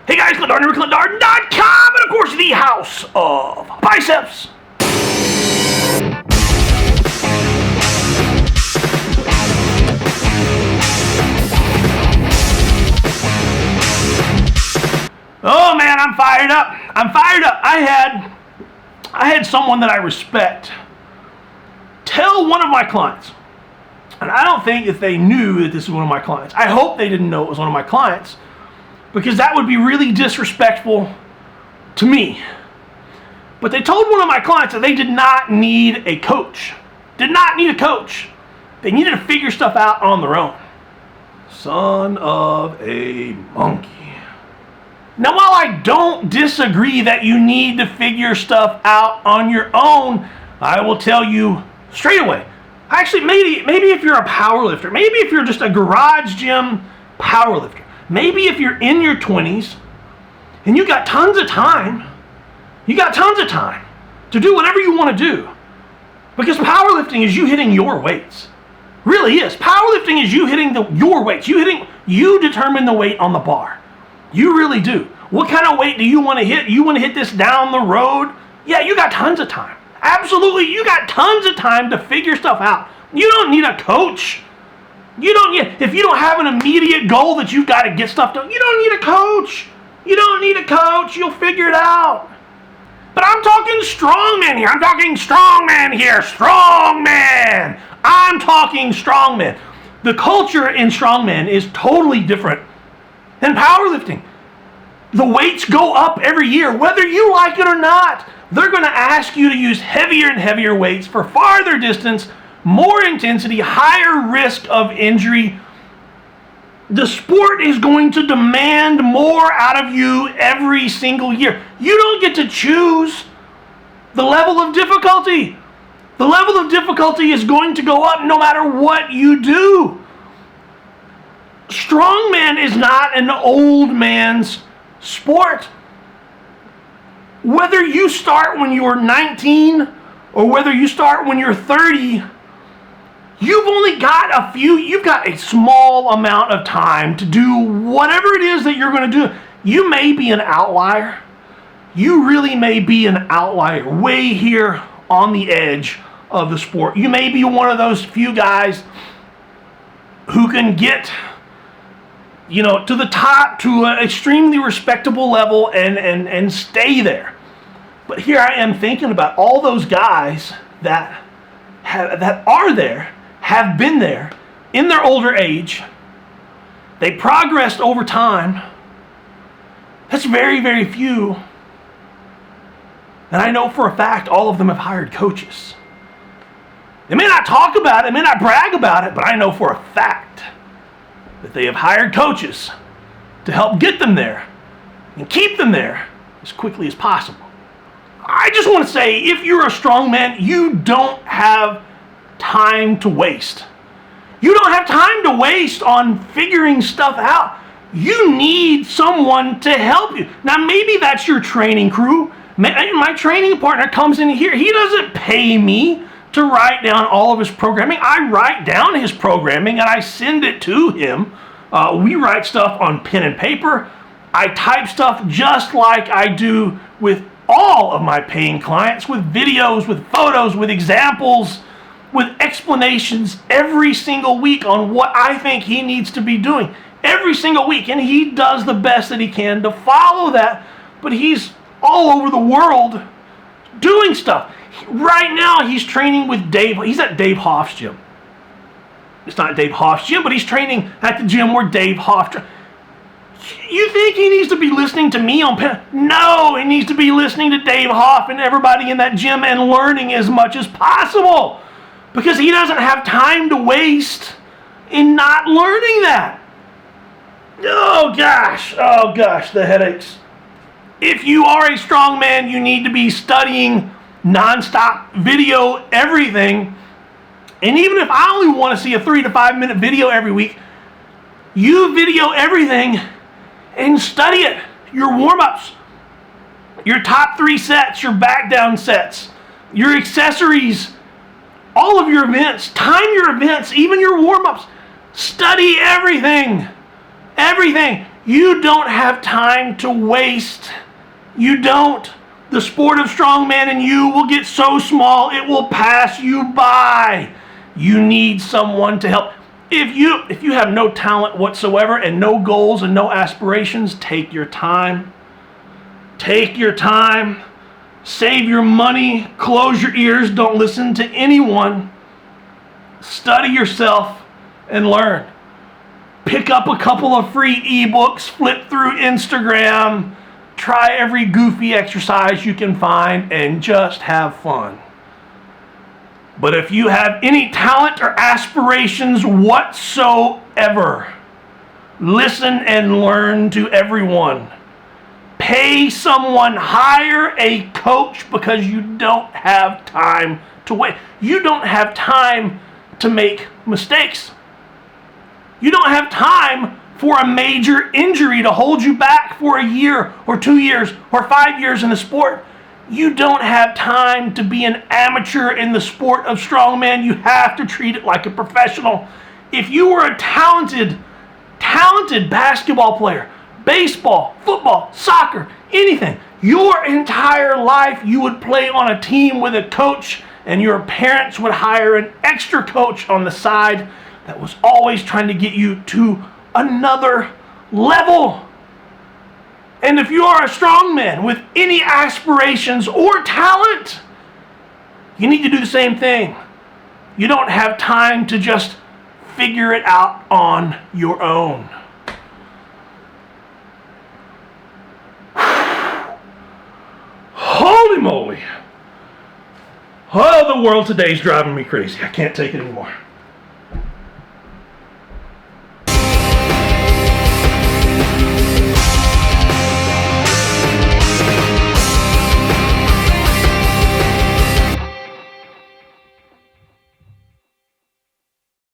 Hey guys, ClintDarden.com, and of course the House of Biceps. Oh man, I'm fired up. I had someone that I respect tell one of my clients, and I don't think that they knew that this is one of my clients. I hope they didn't know it was one of my clients, because that would be really disrespectful to me. But they told one of my clients that they did not need a coach. Did not need a coach. They needed to figure stuff out on their own. Son of a monkey. Now, while I don't disagree that you need to figure stuff out on your own, I will tell you straight away. Actually, maybe if you're a powerlifter, maybe if you're just a garage gym powerlifter, maybe if you're in your 20s and you got tons of time to do whatever you want to do. Because powerlifting is you hitting your weights. Really is. Powerlifting is you hitting your weights. You determine the weight on the bar. You really do. What kind of weight do you want to hit? You want to hit this down the road? Yeah, you got tons of time. Absolutely, you got tons of time to figure stuff out. You don't need a coach. If you don't have an immediate goal that you've got to get stuff done, you don't need a coach. You'll figure it out. But I'm talking strongman here. I'm talking strongman. The culture in strongman is totally different than powerlifting. The weights go up every year, whether you like it or not. They're going to ask you to use heavier and heavier weights for farther distance, more intensity, higher risk of injury. The sport is going to demand more out of you every single year. You don't get to choose the level of difficulty. The level of difficulty is going to go up no matter what you do. Strongman is not an old man's sport. Whether you start when you're 19 or whether you start when you're 30, you've got a small amount of time to do whatever it is that you're going to do. You may be an outlier. You really may be an outlier way here on the edge of the sport. You may be one of those few guys who can get to the top, to an extremely respectable level and stay there. But here I am thinking about all those guys that are there, have been there in their older age. They progressed over time. That's very, very few. And I know for a fact all of them have hired coaches. They may not talk about it, they may not brag about it, but I know for a fact that they have hired coaches to help get them there and keep them there as quickly as possible. I just want to say, if you're a strongman, you don't have time to waste. You don't have time to waste on figuring stuff out. You need someone to help you. Now, maybe that's your training crew. My training partner comes in here. He doesn't pay me to write down all of his programming. I write down his programming and I send it to him. We write stuff on pen and paper. I type stuff just like I do with all of my paying clients, with videos, with photos, with examples, with explanations every single week on what I think he needs to be doing. Every single week. And he does the best that he can to follow that. But he's all over the world doing stuff. Right now, he's training with Dave. He's at Dave Hoff's gym. It's not Dave Hoff's gym, but he's training at the gym where Dave Hoff trains. You think he needs to be listening to me on pen? No, he needs to be listening to Dave Hoff and everybody in that gym and learning as much as possible. Because he doesn't have time to waste in not learning that. Oh gosh, the headaches. If you are a strongman, you need to be studying nonstop, video everything. And even if I only want to see a 3 to 5 minute video every week, you video everything and study it. Your warm-ups, your top 3 sets, your back down sets, your accessories, all of your events, time your events, even your warm-ups. Study everything. Everything. You don't have time to waste. You don't. The sport of strongman and you will get so small it will pass you by. You need someone to help. If you have no talent whatsoever and no goals and no aspirations, take your time. Take your time. Save your money. Close your ears. Don't listen to anyone. Study yourself and learn. Pick up a couple of free ebooks. Flip through Instagram. Try every goofy exercise you can find and just have fun. But if you have any talent or aspirations whatsoever, listen and learn to everyone. Pay someone, hire a coach, because you don't have time to wait. You don't have time to make mistakes. You don't have time for a major injury to hold you back for a year or 2 years or 5 years in the sport. You don't have time to be an amateur in the sport of strongman. You have to treat it like a professional. If you were a talented basketball player, baseball, football, soccer, anything, your entire life you would play on a team with a coach, and your parents would hire an extra coach on the side that was always trying to get you to another level. And if you are a strongman with any aspirations or talent, you need to do the same thing. You don't have time to just figure it out on your own. Holy moly. Oh, the world today is driving me crazy. I can't take it anymore.